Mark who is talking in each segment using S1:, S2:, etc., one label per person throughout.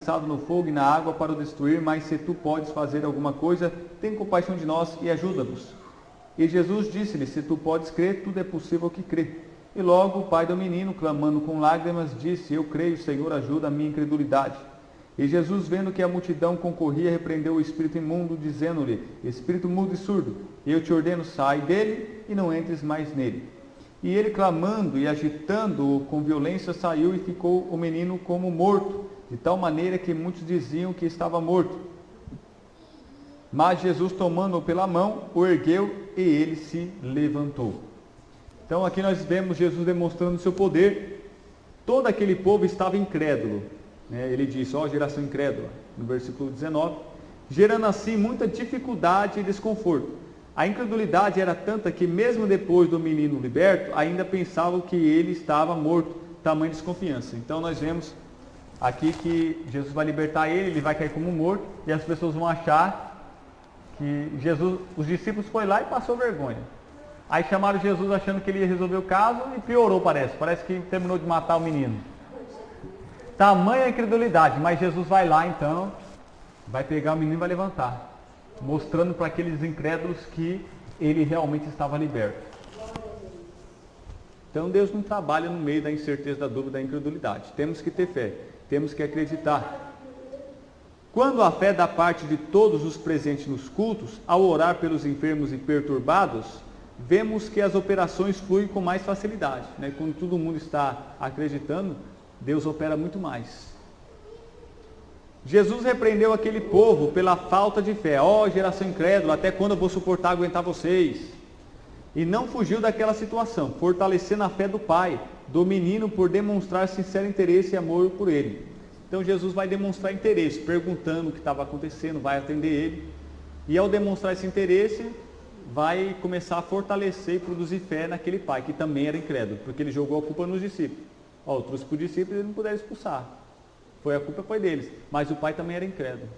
S1: lançado no fogo e na água para o destruir, mas se tu podes fazer alguma coisa, tem compaixão de nós e ajuda-nos. E Jesus disse-lhe, se tu podes crer, tudo é possível que crê. E logo o pai do menino, clamando com lágrimas, disse, eu creio, Senhor, ajuda a minha incredulidade. E Jesus, vendo que a multidão concorria, repreendeu o espírito imundo, dizendo-lhe, espírito mudo e surdo, eu te ordeno, sai dele e não entres mais nele. E ele, clamando e agitando-o com violência, saiu e ficou o menino como morto, de tal maneira que muitos diziam que estava morto. Mas Jesus, tomando-o pela mão, o ergueu e ele se levantou. Então aqui nós vemos Jesus demonstrando o seu poder. Todo aquele povo estava incrédulo. Ele disse, ó geração incrédula, no versículo 19, gerando assim muita dificuldade e desconforto. A incredulidade era tanta que mesmo depois do menino liberto, ainda pensavam que ele estava morto, tamanha desconfiança. Então nós vemos aqui que Jesus vai libertar ele vai cair como morto, e as pessoas vão achar que Jesus, os discípulos foram lá e passou vergonha. Aí chamaram Jesus achando que ele ia resolver o caso e piorou, parece que terminou de matar o menino. Tamanha incredulidade, mas Jesus vai lá então, vai pegar o menino e vai levantar, mostrando para aqueles incrédulos que ele realmente estava liberto. Então Deus não trabalha no meio da incerteza, da dúvida, da incredulidade. Temos que ter fé, temos que acreditar. Quando a fé da parte de todos os presentes nos cultos, ao orar pelos enfermos e perturbados, vemos que as operações fluem com mais facilidade. Quando todo mundo está acreditando, Deus opera muito mais. Jesus repreendeu aquele povo pela falta de fé. Ó geração incrédula, até quando eu vou suportar aguentar vocês? E não fugiu daquela situação, fortalecendo a fé do pai, do menino, por demonstrar sincero interesse e amor por ele. Então Jesus vai demonstrar interesse, perguntando o que estava acontecendo, vai atender ele. E ao demonstrar esse interesse, vai começar a fortalecer e produzir fé naquele pai, que também era incrédulo, porque ele jogou a culpa nos discípulos. Eu trouxe para os discípulos e eles não puderam expulsar. A culpa foi deles, mas o pai também era incrédulo.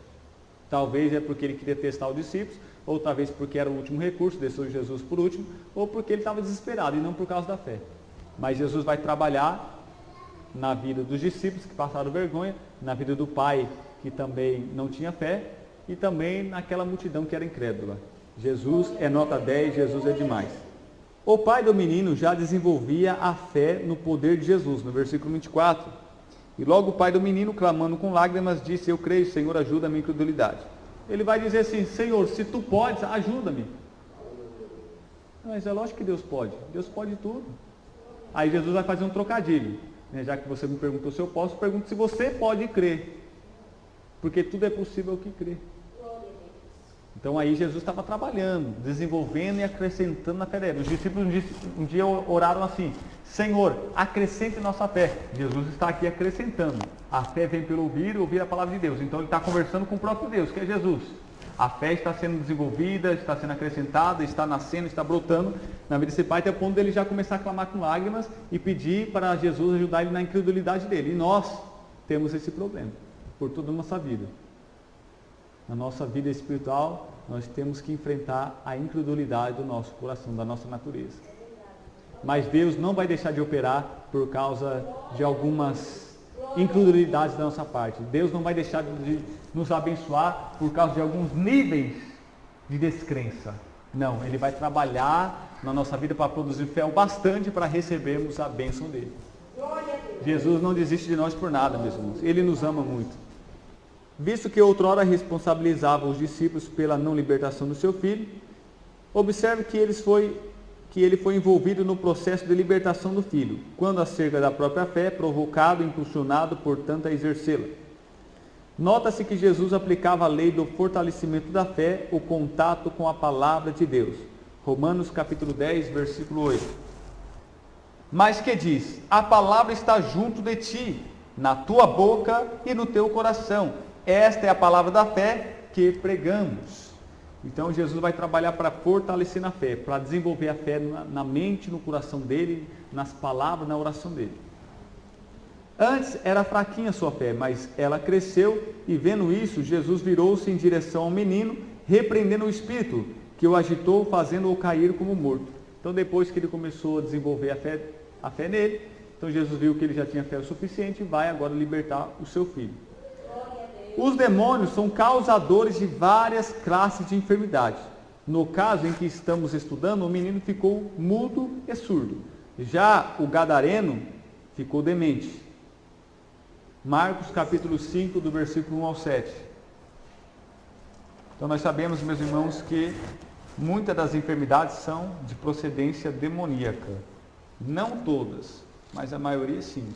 S1: Talvez é porque ele queria testar os discípulos, ou talvez porque era o último recurso, deixou Jesus por último, ou porque ele estava desesperado e não por causa da fé. Mas Jesus vai trabalhar na vida dos discípulos que passaram vergonha, na vida do pai que também não tinha fé, e também naquela multidão que era incrédula. Jesus é nota 10, Jesus é demais. O pai do menino já desenvolvia a fé no poder de Jesus, no versículo 24. E logo o pai do menino, clamando com lágrimas, disse, eu creio, Senhor, ajuda a minha incredulidade. Ele vai dizer assim, Senhor, se tu podes, ajuda-me. Mas é lógico que Deus pode tudo. Aí Jesus vai fazer um trocadilho. Já que você me perguntou se eu posso, pergunto se você pode crer. Porque tudo é possível que crer. Então aí Jesus estava trabalhando, desenvolvendo e acrescentando na fé dele. Os discípulos um dia oraram assim, Senhor, acrescente nossa fé. Jesus está aqui acrescentando. A fé vem pelo ouvir e ouvir a palavra de Deus. Então ele está conversando com o próprio Deus, que é Jesus. A fé está sendo desenvolvida, está sendo acrescentada, está nascendo, está brotando na vida desse pai, até o ponto dele já começar a clamar com lágrimas e pedir para Jesus ajudar ele na incredulidade dele. E nós temos esse problema por toda a nossa vida. Na nossa vida espiritual, nós temos que enfrentar a incredulidade do nosso coração, da nossa natureza. Mas Deus não vai deixar de operar por causa de algumas incredulidades da nossa parte. Deus não vai deixar de nos abençoar por causa de alguns níveis de descrença. Não, Ele vai trabalhar na nossa vida para produzir fé o bastante para recebermos a bênção dEle. Jesus não desiste de nós por nada, meus irmãos. Ele nos ama muito. Visto que outrora responsabilizava os discípulos pela não libertação do seu filho, observe que ele foi envolvido no processo de libertação do filho, quando acerca da própria fé, provocado e impulsionado, portanto, a exercê-la. Nota-se que Jesus aplicava a lei do fortalecimento da fé, o contato com a palavra de Deus. Romanos capítulo 10, versículo 8. Mas que diz, a palavra está junto de ti, na tua boca e no teu coração. Esta é a palavra da fé que pregamos. Então Jesus vai trabalhar para fortalecer na fé, para desenvolver a fé na mente, no coração dele, nas palavras, na oração dele. Antes era fraquinha a sua fé, mas ela cresceu e vendo isso, Jesus virou-se em direção ao menino, repreendendo o espírito que o agitou, fazendo-o cair como morto. Então depois que ele começou a desenvolver a fé nele, então Jesus viu que ele já tinha fé o suficiente e vai agora libertar o seu filho. Os demônios são causadores de várias classes de enfermidades. No caso em que estamos estudando, o menino ficou mudo e surdo. Já o gadareno ficou demente. Marcos capítulo 5, do versículo 1 ao 7. Então nós sabemos, meus irmãos, que muitas das enfermidades são de procedência demoníaca. Não todas, mas a maioria sim.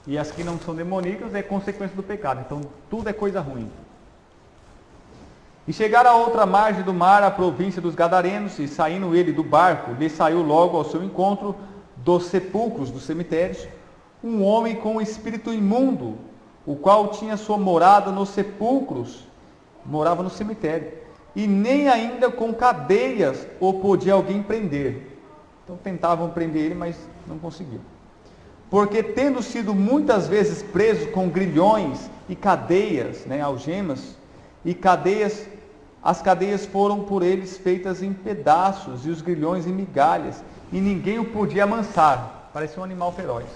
S1: E as que não são demoníacas é consequência do pecado. Então tudo é coisa ruim. E chegaram à outra margem do mar, a província dos Gadarenos, e saindo ele do barco, lhe saiu logo ao seu encontro dos sepulcros, dos cemitérios, um homem com um espírito imundo, o qual tinha sua morada nos sepulcros, morava no cemitério, e nem ainda com cadeias o podia alguém prender. Então tentavam prender ele, mas não conseguiam. Porque tendo sido muitas vezes preso com grilhões e cadeias, algemas, e cadeias, as cadeias foram por eles feitas em pedaços, e os grilhões em migalhas, e ninguém o podia amansar, parecia um animal feroz.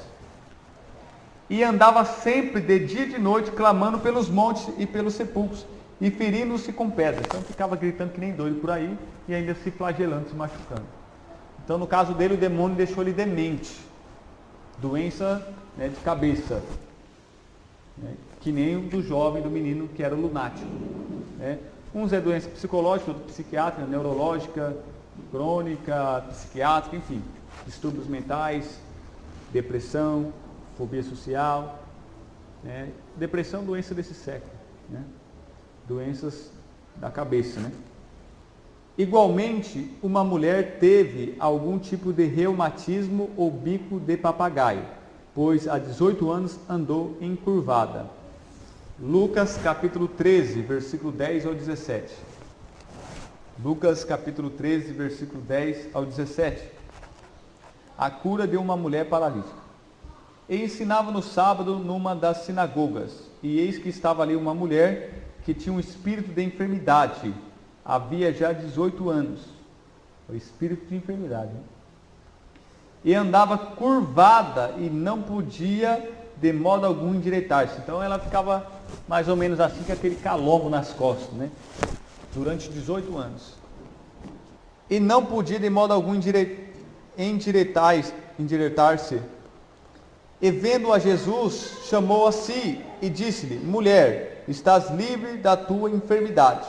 S1: E andava sempre de dia e de noite, clamando pelos montes e pelos sepulcros, e ferindo-se com pedras. Então ficava gritando que nem doido por aí, e ainda se flagelando, se machucando. Então no caso dele, o demônio deixou ele demente, doença de cabeça, que nem o do jovem, do menino que era lunático. Uns é doença psicológica, outro psiquiátrica, neurológica, crônica, psiquiátrica, enfim, distúrbios mentais, depressão, fobia social, depressão, doença desse século, doenças da cabeça, Igualmente, uma mulher teve algum tipo de reumatismo ou bico de papagaio, pois há 18 anos andou encurvada. Lucas capítulo 13, versículo 10 ao 17. Lucas capítulo 13, versículo 10 ao 17. A cura de uma mulher paralítica. E ensinava no sábado numa das sinagogas, e eis que estava ali uma mulher que tinha um espírito de enfermidade, havia já 18 anos, o espírito de enfermidade, e andava curvada e não podia de modo algum endireitar-se. Então ela ficava mais ou menos assim, com aquele calombo nas costas, durante 18 anos. E não podia de modo algum endireitar-se. E vendo a Jesus, chamou a si e disse-lhe: mulher, estás livre da tua enfermidade.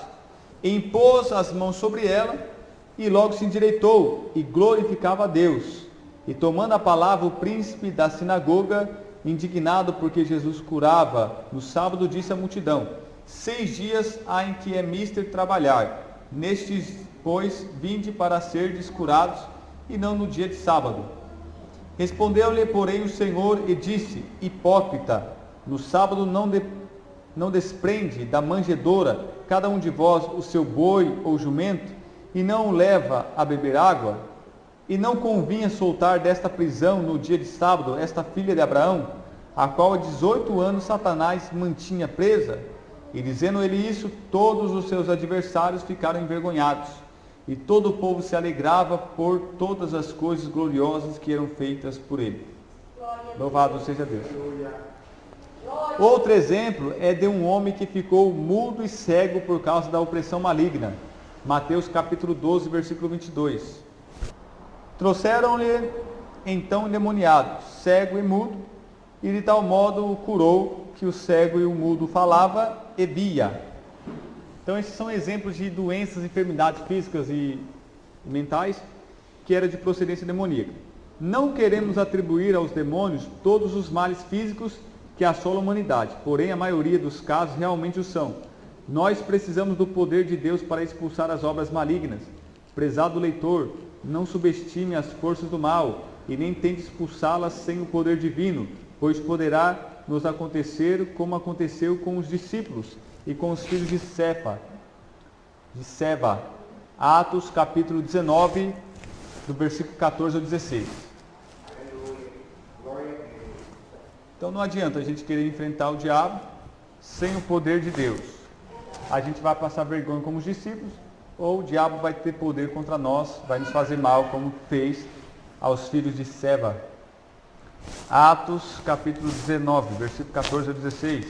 S1: E impôs as mãos sobre ela, e logo se endireitou, e glorificava a Deus. E tomando a palavra, o príncipe da sinagoga, indignado porque Jesus curava no sábado, disse à multidão: 6 dias há em que é mister trabalhar. Nestes, pois, vinde para serdes curados, e não no dia de sábado. Respondeu-lhe, porém, o Senhor e disse: hipócrita, no sábado não desprende da manjedoura cada um de vós o seu boi ou jumento, e não o leva a beber água? E não convinha soltar desta prisão no dia de sábado esta filha de Abraão, a qual há 18 anos Satanás mantinha presa? E dizendo ele isso, todos os seus adversários ficaram envergonhados, e todo o povo se alegrava por todas as coisas gloriosas que eram feitas por ele. Louvado seja Deus. Outro exemplo é de um homem que ficou mudo e cego por causa da opressão maligna. Mateus capítulo 12, versículo 22. Trouxeram-lhe então endemoniado, cego e mudo, e de tal modo o curou, que o cego e o mudo falava e via. Então esses são exemplos de doenças, enfermidades físicas e mentais que era de procedência demoníaca. Não queremos atribuir aos demônios todos os males físicos que assolam a humanidade, porém a maioria dos casos realmente o são. Nós precisamos do poder de Deus para expulsar as obras malignas. Prezado leitor, não subestime as forças do mal e nem tente expulsá-las sem o poder divino, pois poderá nos acontecer como aconteceu com os discípulos e com os filhos de Seva. Atos capítulo 19, do versículo 14 ao 16. Então não adianta a gente querer enfrentar o diabo sem o poder de Deus. A gente vai passar vergonha como os discípulos, ou o diabo vai ter poder contra nós, vai nos fazer mal, como fez aos filhos de Seva. Atos capítulo 19, versículo 14 a 16.